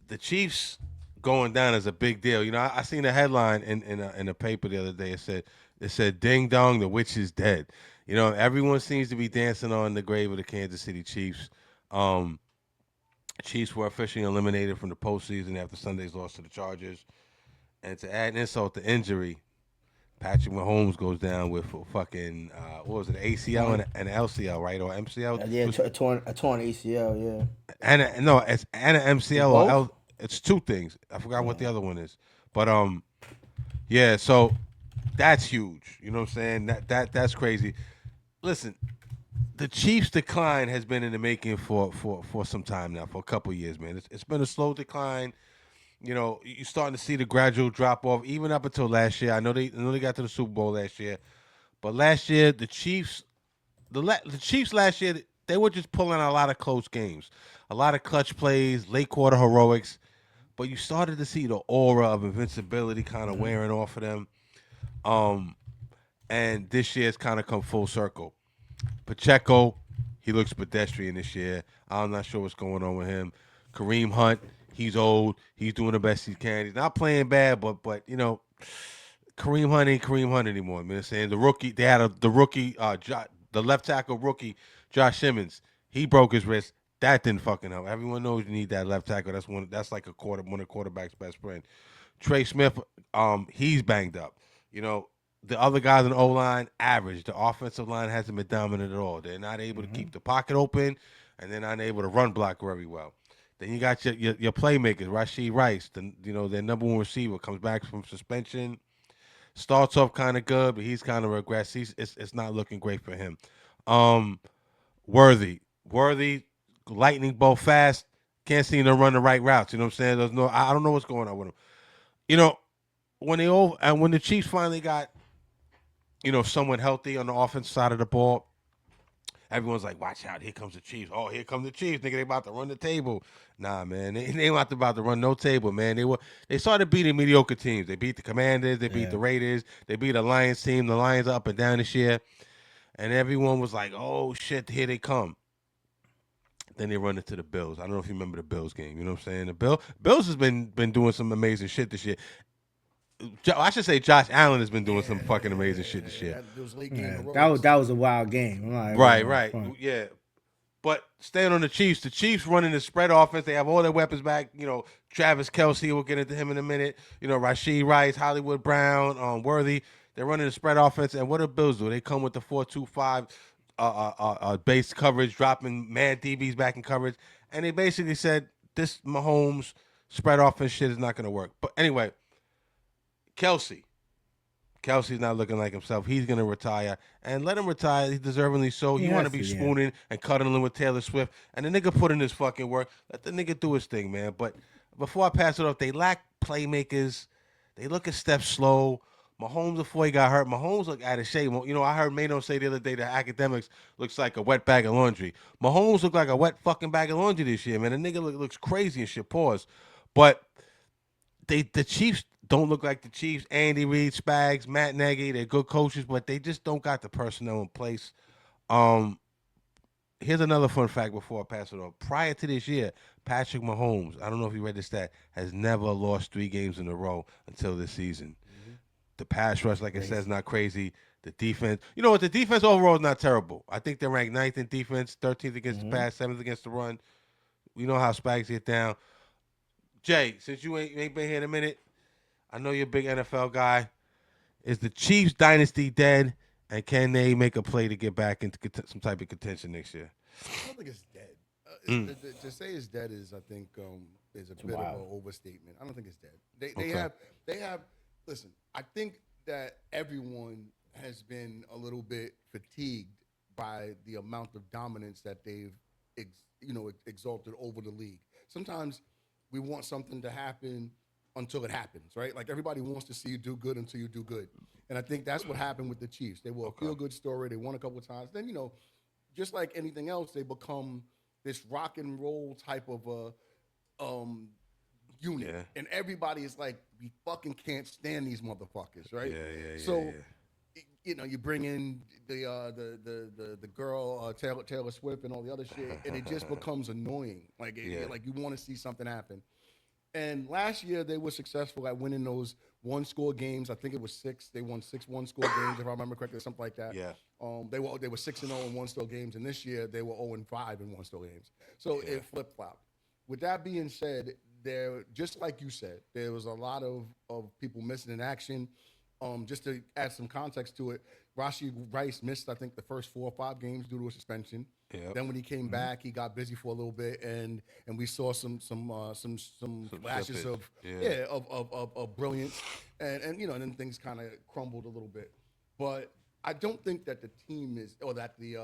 The Chiefs going down is a big deal. You know, I seen a headline in a paper the other day. It said "Ding dong, the witch is dead." You know, everyone seems to be dancing on the grave of the Kansas City Chiefs. Um, Chiefs were officially eliminated from the postseason after Sunday's loss to the Chargers. And to add insult to injury, Patrick Mahomes goes down with a fucking what was it, ACL Torn, and LCL, right, or MCL? yeah, a torn ACL. Yeah, No, it's and an it's MCL or both. L. It's two things. I forgot what the other one is, but yeah. So that's huge. You know what I'm saying? That's crazy. Listen, the Chiefs' decline has been in the making for some time now, for a couple of years, man. It's been a slow decline. You know, you're starting to see the gradual drop off, even up until last year. I know they got to the Super Bowl last year, but last year the Chiefs, the Chiefs last year, they were just pulling out a lot of close games, a lot of clutch plays, late quarter heroics. But you started to see the aura of invincibility kind of wearing off of them. Um, and this year's kind of come full circle. Pacheco, he looks pedestrian this year. I'm not sure what's going on with him. Kareem Hunt, he's old. He's doing the best he can. He's not playing bad, but you know, Kareem Hunt ain't Kareem Hunt anymore. I'm saying the rookie, they had the rookie, the left tackle rookie, Josh Simmons. He broke his wrist. That didn't fucking help. Everyone knows you need that left tackle. That's one. That's like one of quarterback's best friend. Trey Smith, he's banged up. You know, the other guys in the O line, average. The offensive line hasn't been dominant at all. They're not able to keep the pocket open, and they're not able to run block very well. Then you got your playmakers, Rashid Rice, their number one receiver comes back from suspension, starts off kind of good, but he's kind of regressed. It's not looking great for him. Um, Worthy, lightning bolt fast, can't seem to run the right routes. You know what I'm saying? I don't know what's going on with him. You know, when the Chiefs finally got somewhat healthy on the offense side of the ball, everyone's like, "Watch out! Here comes the Chiefs! Oh, here comes the Chiefs! Nigga, they about to run the table." Nah, man, they ain't about to run no table, man. They started beating mediocre teams. They beat the Commanders, they beat Yeah. the Raiders, they beat the Lions team. The Lions are up and down this year, and everyone was like, "Oh shit, here they come." Then they run into the Bills. I don't know if you remember the Bills game. You know what I'm saying? Bills has been doing some amazing shit this year. I should say Josh Allen has been doing some fucking amazing shit this year. Those late game Yeah, heroics. that was a wild game. I'm not even Right, gonna right, front. yeah. But staying on the Chiefs running the spread offense. They have all their weapons back. You know, Travis Kelsey. We'll get into him in a minute. You know, Rashid Rice, Hollywood Brown, Worthy. They're running the spread offense. And what do Bills do? They come with the 4-2-5 base coverage, dropping mad DBs back in coverage, and they basically said this Mahomes spread offense shit is not going to work. But anyway, Kelsey. Kelsey's not looking like himself. He's gonna retire, and let him retire. He's deservingly so. He You want to has be to, yeah. spooning and cuddling with Taylor Swift, and the nigga put in his fucking work. Let the nigga do his thing, man. But before I pass it off, they lack playmakers. They look a step slow. Mahomes before he got hurt, Mahomes looked out of shape. You know, I heard Mano say the other day that academics looks like a wet bag of laundry. Mahomes looked like a wet fucking bag of laundry this year, man. The nigga looks crazy and shit. Pause. But the Chiefs don't look like the Chiefs. Andy Reid, Spags, Matt Nagy, they're good coaches, but they just don't got the personnel in place. Um, Here's another fun fact before I pass it on. Prior to this year, Patrick Mahomes, I don't know if you read this stat, has never lost 3 games in a row until this season. Hmm. The pass rush, like I said, is Crazy. not crazy. The defense, you know what? The defense overall is not terrible. I think they're ranked ninth in defense, 13th against the pass, 7th against the run. We know how Spags get down. Jay, since you ain't been here in a minute, I know you're a big NFL guy. Is the Chiefs dynasty dead? And can they make a play to get back into some type of contention next year? I don't think it's dead. Mm. To say it's dead is, I think, is a It's bit of wild. an overstatement. I don't think it's dead. They Okay. have they have. Listen, I think that everyone has been a little bit fatigued by the amount of dominance that they've exalted over the league. Sometimes we want something to happen until it happens, right? Like everybody wants to see you do good until you do good. And I think that's what happened with the Chiefs. They were a Okay. feel good story. They won a couple of times. Then, just like anything else, they become this rock and roll type of a um, unit, Yeah. and everybody is like, we fucking can't stand these motherfuckers, right? Yeah. So, you know, you bring in the girl Taylor Swift and all the other shit, and it just becomes annoying. Like, like you want to see something happen. And last year they were successful at winning those one-score games. I think it was 6. They won 6 one-score games, if I remember correctly, something like that. Yeah. They were 6-0 in one-score games, and this year they were 0-5 in one-score games. So it flip-flopped. With that being said, there, just like you said, there was a lot of people missing in action. Just to add some context to it, Rashid Rice missed, I think, the first 4 or 5 games due to a suspension. Yep. Then when he came back, he got busy for a little bit, and we saw some flashes snippets. of brilliance, and you know, and then things kind of crumbled a little bit. But I don't think that the team is, or that the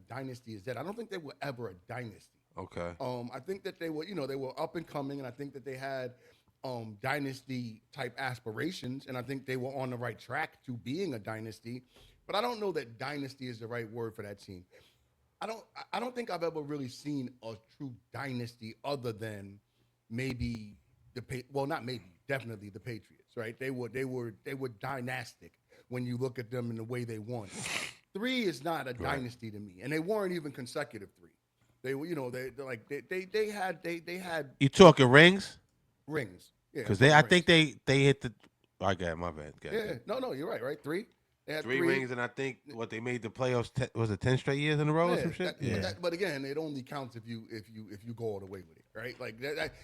dynasty is dead. I don't think they were ever a dynasty. Okay. I think that they were, you know, they were up and coming, and I think that they had dynasty type aspirations, and I think they were on the right track to being a dynasty. But I don't know that dynasty is the right word for that team. I don't think I've ever really seen a true dynasty other than maybe definitely the Patriots, right? They were dynastic when you look at them and the way they won. 3 is not a dynasty to me, and they weren't even consecutive 3. They were, you know, they had You talking rings? rings. Yeah, Because I think they hit the. I got my bad. Yeah, no, you're right, right? 3. They had 3 rings, and I think what they made the playoffs was it 10 straight years in a row or some shit. But again, it only counts if you go all the way with it, right? Like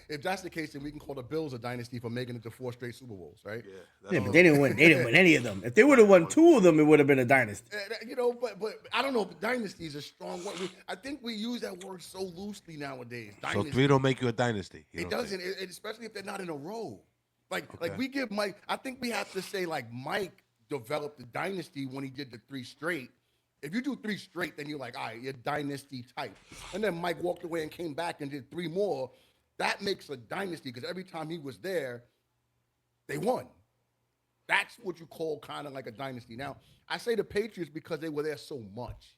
if that's the case, then we can call the Bills a dynasty for making it to 4 straight Super Bowls, right? Yeah, but they didn't win. They didn't win any of them. If they would have won 2 of them, it would have been a dynasty. You know, but I don't know. Dynasty is a strong word. I think we use that word so loosely nowadays. Dynasty. So 3 don't make you a dynasty. It doesn't, especially if they're not in a row. Like we give Mike. I think we have to say like Mike developed the dynasty when he did the 3 straight. If you do 3 straight, then you're like, all right, you're dynasty type. And then Mike walked away and came back and did 3 more. That makes a dynasty because every time he was there, they won. That's what you call kind of like a dynasty. Now, I say the Patriots because they were there so much.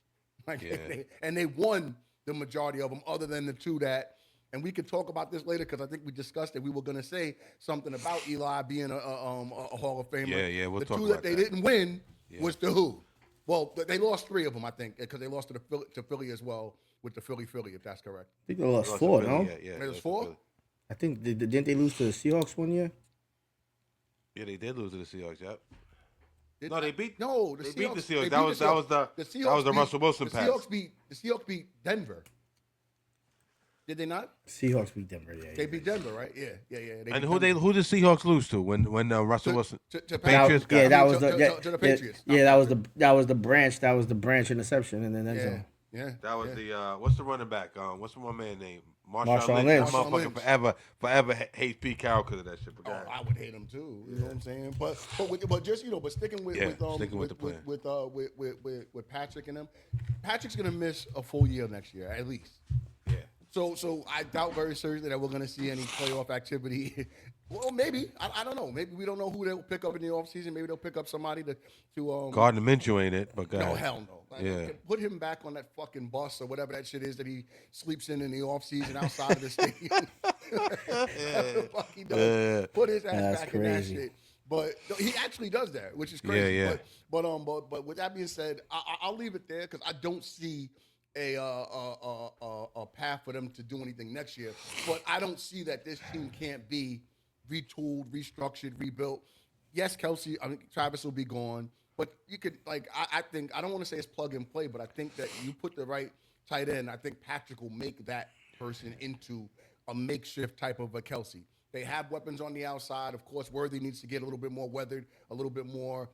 Like, they won the majority of them other than the 2 that, and we could talk about this later because I think we discussed it. We were going to say something about Eli being a Hall of Famer. Yeah, we'll the talk 2 about that they didn't win was the who. Well, they lost 3 of them, I think, because they lost to Philly as well with the Philly, if that's correct. I think they lost 4, no? Yeah, It was 4? I think, didn't they lose to the Seahawks one year? Yeah, they did lose to the Seahawks. Yep. The Seahawks. beat the Seahawks. That was the Russell Wilson pass. The Seahawks beat Denver. Did they not? Seahawks beat Denver. Yeah, They beat Denver, right? Yeah. And who did Seahawks lose to when Russell Wilson? To Patriots. that was to the Patriots. Yeah, that was the branch interception, and then end zone. Yeah. That was the what's the running back? What's the one man name? Marshawn Lynch. That motherfucker forever hates Pete Carroll because of that shit. Oh, I would hate him too. You know what I'm saying? But just but sticking with the plan. with Patrick and them, Patrick's gonna miss a full year next year at least. Yeah. So I doubt very seriously that we're gonna see any playoff activity. Well, maybe. I don't know. Maybe we don't know who they'll pick up in the offseason. Maybe they'll pick up somebody to Gardner Minshew ain't it, but go no, ahead. hell no. Put him back on that fucking bus or whatever that shit is that he sleeps in the offseason outside of the stadium. Whatever the fuck he does. Put his ass back in that shit. But he actually does that, which is crazy. Yeah. But with that being said, I'll leave it there because I don't see a path for them to do anything next year. But I don't see that this team can't be retooled, restructured, rebuilt. Yes, Travis will be gone, but you could I think I don't want to say it's plug and play, but I think that you put the right tight end. I think Patrick will make that person into a makeshift type of a Kelsey. They have weapons on the outside. Of course, Worthy needs to get a little bit more weathered, a little bit more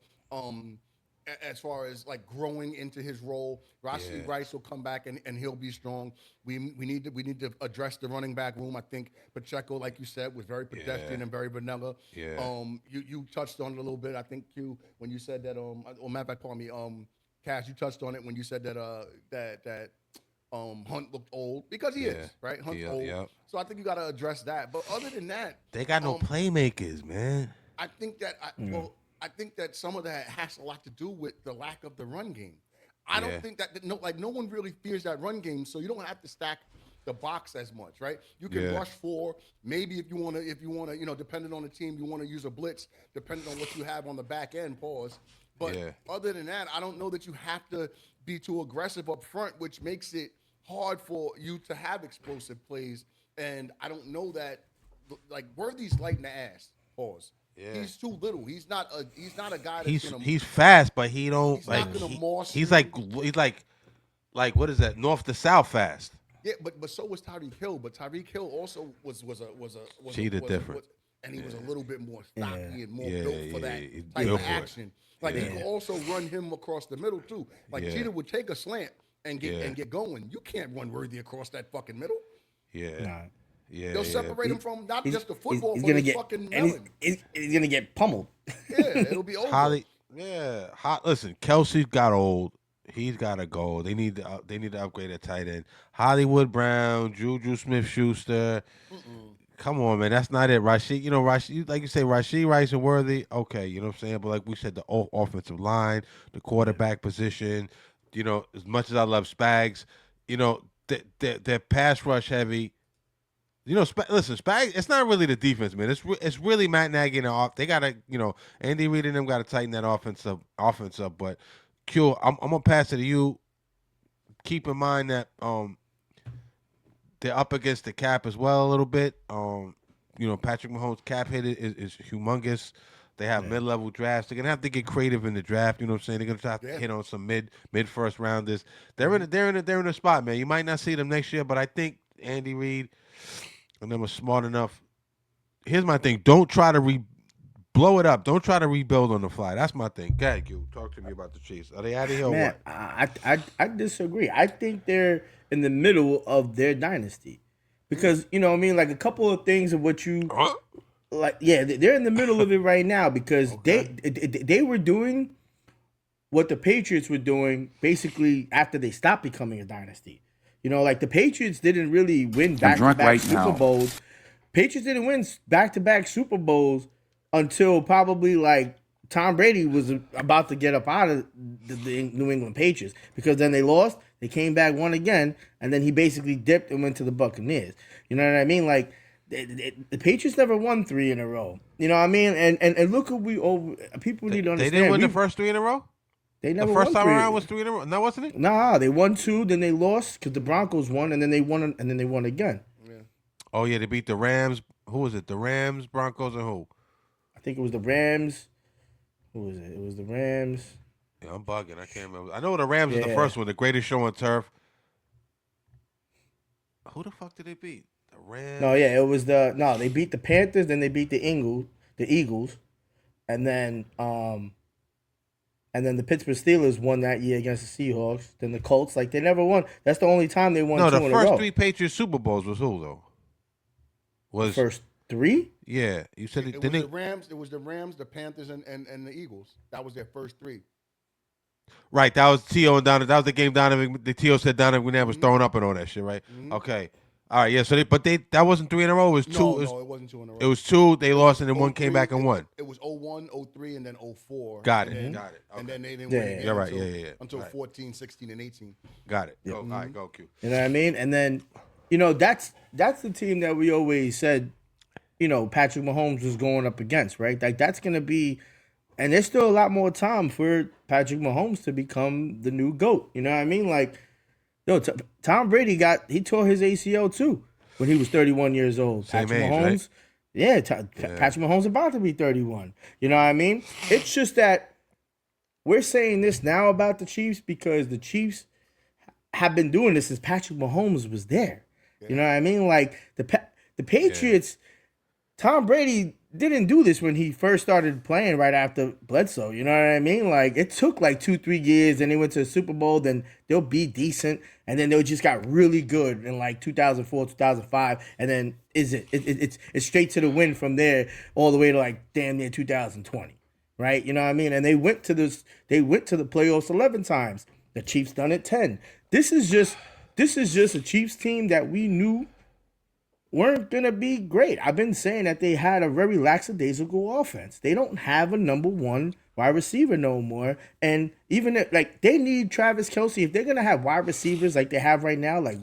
as far as like growing into his role. Rashee Rice will come back and he'll be strong. We need to address the running back room. I think Pacheco, like you said, was very pedestrian and very vanilla. Yeah. You touched on it a little bit. I think Q when you said that matter of fact, pardon me, Cash, you touched on it when you said that Hunt looked old because he is, right? Hunt's old. Yep. So I think you got to address that. But other than that, they got no playmakers, man. I think that I think that some of that has a lot to do with the lack of the run game. I don't think that no one really fears that run game, so you don't have to stack the box as much, right? You can rush 4. Maybe if you want to, depending on the team, you want to use a blitz, depending on what you have on the back end. Pause. But other than that, I don't know that you have to be too aggressive up front, which makes it hard for you to have explosive plays. And I don't know that, like, Worthy's light in the ass. Pause. Yeah. He's too little. He's not a guy that's he's fast, but he don't he's not gonna moss he's you. like what is that? North to south fast. Yeah, but so was Tyreek Hill. But Tyreek Hill also was different. And he was a little bit more stocky and more built for that type of action. Like you can also run him across the middle too. Like Cheetah would take a slant and get going. You can't run Worthy across that fucking middle. Yeah. Nah. Yeah, they'll separate him from not just the football, he's but gonna his get fucking melon. He's gonna get pummeled. Yeah, it'll be over. Listen, Kelsey's got old. He's got to go. They need to upgrade a tight end. Hollywood Brown, Juju Smith-Schuster. Come on, man. That's not it. Rashid, like you say, Rashid Rice and Worthy. Okay, you know what I'm saying? But like we said, the offensive line, the quarterback position, as much as I love Spags, they're pass rush heavy. Listen, Spags, it's not really the defense, man. It's really Matt Nagy and off. They gotta, Andy Reid and them gotta tighten that offense up. But Q, I'm gonna pass it to you. Keep in mind that they're up against the cap as well a little bit. Patrick Mahomes' cap hit is humongous. They have mid-level drafts. They're gonna have to get creative in the draft. You know what I'm saying? They're gonna try to hit on some mid first rounders. They're in a spot, man. You might not see them next year, but I think Andy Reid and them are smart enough. Here's my thing: don't try to blow it up. Don't try to rebuild on the fly. That's my thing. Go ahead, Q. Talk to me about the Chiefs. Are they out of here or what? I disagree. I think they're in the middle of their dynasty because like a couple of things of what you they're in the middle of it right now because they were doing what the Patriots were doing basically after they stopped becoming a dynasty. Like the Patriots didn't really win back-to-back Super Bowls. Patriots didn't win back-to-back Super Bowls until probably like Tom Brady was about to get up out of the New England Patriots because then they lost, they came back, won again, and then he basically dipped and went to the Buccaneers. You know what I mean? Like the Patriots never won 3 in a row. You know what I mean? And look what people need to understand. They didn't win the first 3 in a row? They never the first won time 3. around was 3 in a row. No, wasn't it? Nah, they won 2, then they lost because the Broncos won, and then they won, and then they won again. Yeah. Oh yeah, they beat the Rams. Who was it? The Rams, Broncos, and who? I think it was the Rams. Who was it? It was the Rams. Yeah, I'm bugging. I can't remember. I know the Rams was the first one, the greatest show on turf. Who the fuck did they beat? The Rams. No, yeah, it was they beat the Panthers, then they beat the Eagles, and then the Pittsburgh Steelers won that year against the Seahawks. Then the Colts, like they never won. That's the only time they won 2 in a row. No, the first 3 Patriots Super Bowls was who though? The first 3? Yeah, you said it was the Rams. It was the Rams, the Panthers, and the Eagles. That was their first 3. Right, that was T.O. and Donovan. That was the game Donovan. The T.O. said Donovan McNabb was throwing up and all that shit, right? Mm-hmm. Okay. All right, yeah. So that wasn't 3 in a row. It was 2. No, it wasn't 2 in a row. It was 2. They lost, and then 1 came back and won. It was 0-1, 0-3, and then 0-4. Got it. Okay. And then they didn't win again. You're right. Until right. 14, 16, and 18. Got it. All right, go Q. You know what I mean? And then, that's the team that we always said, Patrick Mahomes was going up against, right? Like that's gonna be, and there's still a lot more time for Patrick Mahomes to become the new GOAT. You know what I mean? Like, Tom Brady tore his ACL too when he was 31 years old. Same Patrick age, Mahomes, right? Patrick Mahomes about to be 31. You know what I mean? It's just that we're saying this now about the Chiefs because the Chiefs have been doing this since Patrick Mahomes was there. Yeah. You know what I mean? Like the Patriots, Tom Brady didn't do this when he first started playing right after Bledsoe. You know what I mean? Like it took like 2-3 years, then they went to the Super Bowl, then they'll be decent, and then they just got really good in like 2004, 2005, and then it's straight to the win from there all the way to like damn near 2020, right? You know what I mean? And they went to the playoffs 11 times. The Chiefs done it 10. This is just a Chiefs team that we knew weren't gonna be great. I've been saying that they had a very lackadaisical offense. They don't have a number one wide receiver no more. And even if, like, they need Travis Kelce if they're gonna have wide receivers like they have right now, like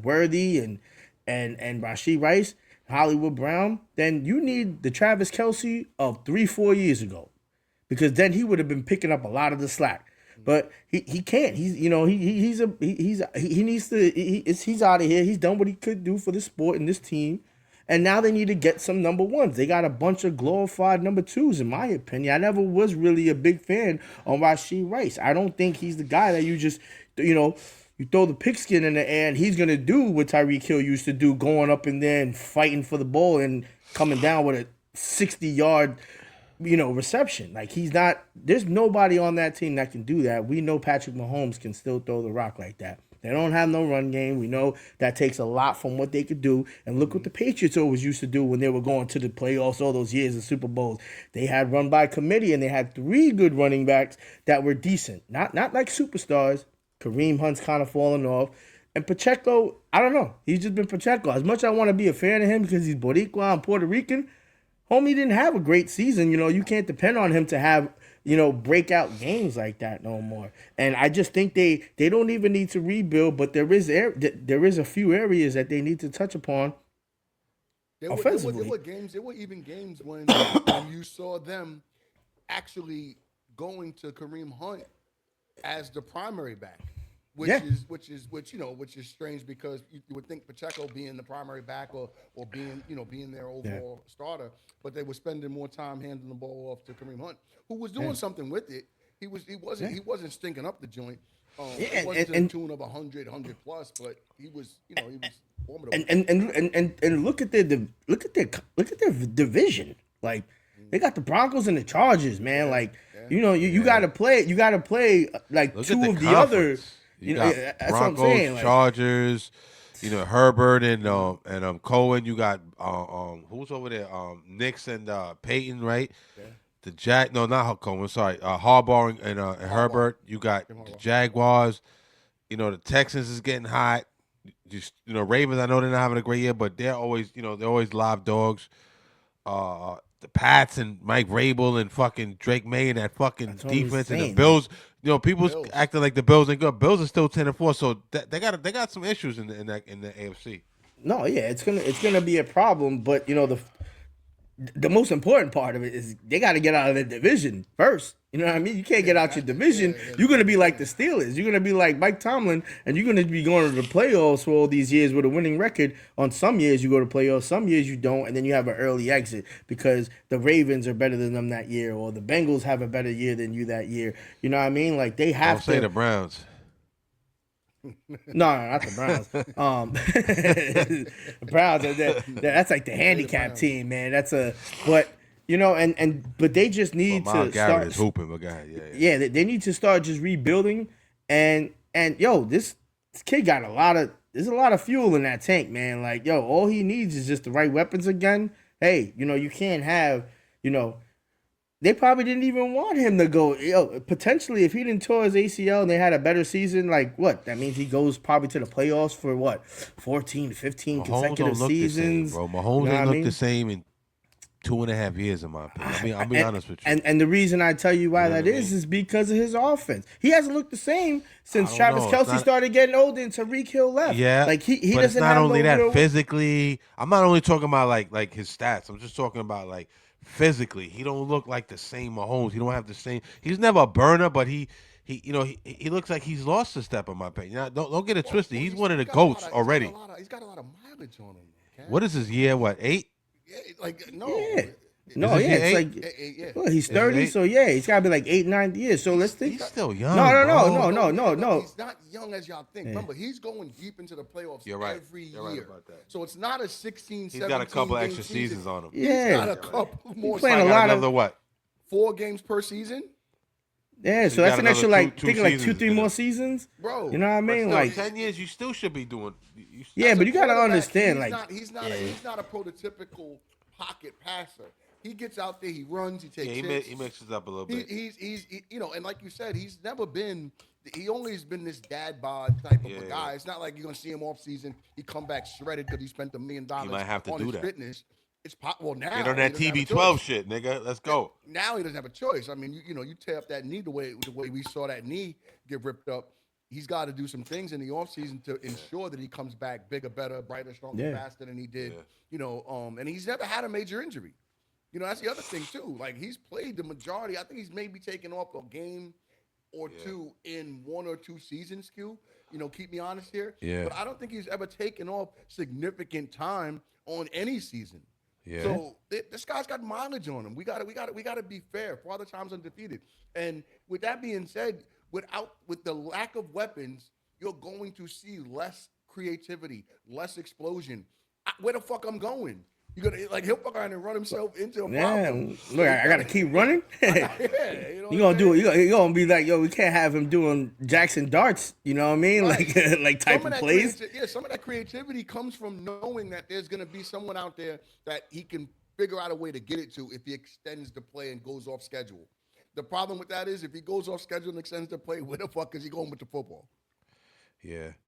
Worthy and Rashee Rice, Hollywood Brown. Then you need the Travis Kelce of 3-4 years ago, because then he would have been picking up a lot of the slack. But he can't. He's he needs to. He's out of here. He's done what he could do for the sport and this team, and now they need to get some number ones. They got a bunch of glorified number twos, in my opinion. I never was really a big fan on Rashee Rice. I don't think he's the guy that you just you throw the pigskin in the air and he's gonna do what Tyreek Hill used to do, going up in there and fighting for the ball and coming down with a 60-yard reception. Like, he's not. There's nobody on that team that can do that. We know Patrick Mahomes can still throw the rock like that. They don't have no run game. We know that takes a lot from what they could do. And look what the Patriots always used to do when they were going to the playoffs all those years of Super Bowls. They had run by committee and they had 3 good running backs that were decent. Not like superstars. Kareem Hunt's kind of fallen off. And Pacheco, I don't know. He's just been Pacheco. As much as I want to be a fan of him because he's Boricua and Puerto Rican, homie didn't have a great season. You can't depend on him to have, breakout games like that no more. And I just think they don't even need to rebuild, but there is a few areas that they need to touch upon offensively. There were even games when you saw them actually going to Kareem Hunt as the primary back. Which is strange, because you would think Pacheco being the primary back or being their overall starter, but they were spending more time handing the ball off to Kareem Hunt, who was doing something with it. He wasn't stinking up the joint. It wasn't to the tune of 100 plus, but he was formidable. And look at their division. Like, they got the Broncos and the Chargers, man. Like, you gotta play like Look two at of the other. You got That's Broncos, what I'm saying. Like, Chargers, Herbert and Cohen. You got who's over there? Knicks and Peyton, right? Yeah. Not Cohen. Sorry, Harbaugh and Herbert. You got the Jaguars. The Texans is getting hot. Just Ravens. I know they're not having a great year, but they're always live dogs. The Pats and Mike Vrabel and fucking Drake May and that fucking defense and the Bills. People's acting like the Bills ain't good. Bills are still 10-4, so they got some issues in the AFC. No, yeah, it's gonna be a problem, but the most important part of it is they got to get out of the division first. You know what I mean? You can't get out your division. You're going to be like the Steelers. You're going to be like Mike Tomlin, and you're going to be going to the playoffs for all these years with a winning record. On some years, you go to playoffs. Some years, you don't, and then you have an early exit because the Ravens are better than them that year, or the Bengals have a better year than you that year. You know what I mean? Like, they have Don't say the Browns. No, not the Browns. The Browns that's like the handicap team, man. But they just need to start. Is hooping, but go ahead. Yeah, they need to start just rebuilding, and this kid got there's a lot of fuel in that tank, man. Like, all he needs is just the right weapons again. Hey, you can't have, they probably didn't even want him to go. Potentially, if he didn't tear his ACL and they had a better season, like, what? That means he goes probably to the playoffs for, what, 14, 15 consecutive seasons? Bro, Mahomes didn't look the same in 2.5 years, in my opinion. I'll be honest with you. And the reason I tell you why that is because of his offense. He hasn't looked the same since Travis Kelce started getting older and Tyreek Hill left. Yeah, like he but doesn't it's not have only no that physically. I'm not only talking about like his stats. I'm just talking about like physically. He don't look like the same Mahomes. He don't have the same. He's never a burner, but he looks like he's lost a step, in my opinion. Don't get it twisted. He's one of the GOATs already. He's got a lot of mileage on him. Okay? What is his year? What, 8? Yeah, no. Yeah. No, yeah, it's like well, he's 30, so yeah, he's gotta be like 8, 9 years. So let's think. He's still young. No. He's not young as y'all think. Remember, he's going deep into the playoffs every year. Right about that. So it's not a 16, 17 He's got a couple game extra seasons on him. Yeah, he's got a couple more. He's playing a lot of what? 4 games per season. Yeah, so that's an extra two thinking like seasons 2-3 more seasons, bro. You know what I mean? Still, like 10 years, you still should be doing. Yeah, but you gotta understand, he's not a prototypical pocket passer. He gets out there, he runs, he takes Yeah, hits. he mixes up a little He, bit. he's you know, and like you said, he's never been. He always been this dad bod type of Yeah, a yeah. guy. It's not like you're gonna see him off season. He come back shredded because he spent $1 million might have to on do his that. fitness. It's well now. Get on he that doesn't have a TB12 choice. shit, nigga. Let's go. Now he doesn't have a choice. I mean, you know, you tear up that knee the way we saw that knee get ripped up. He's got to do some things in the offseason to ensure that he comes back bigger, better, brighter, stronger, Yeah. faster than he did. Yeah. You know, and he's never had a major injury. You know, that's the other thing too. Like he's played the majority. I think he's maybe taken off a game or two in 1 or 2 seasons, Q. You know, keep me honest here. Yeah. But I don't think he's ever taken off significant time on any season. Yeah. So this guy's got mileage on him. We gotta be fair. Father Time's undefeated. And with that being said, with the lack of weapons, you're going to see less creativity, less explosion. Where the fuck I'm going? You're gonna like he'll fuck around and run himself into a Yeah, problem. look, I gotta keep running. Yeah, you know You gonna what do I'm it? You gonna be like, yo, we can't have him doing Jackson darts. You know what I mean? Right. Like type of plays. Some of that creativity comes from knowing that there's going to be someone out there that he can figure out a way to get it to if he extends the play and goes off schedule. The problem with that is if he goes off schedule and extends the play, where the fuck is he going with the football? Yeah.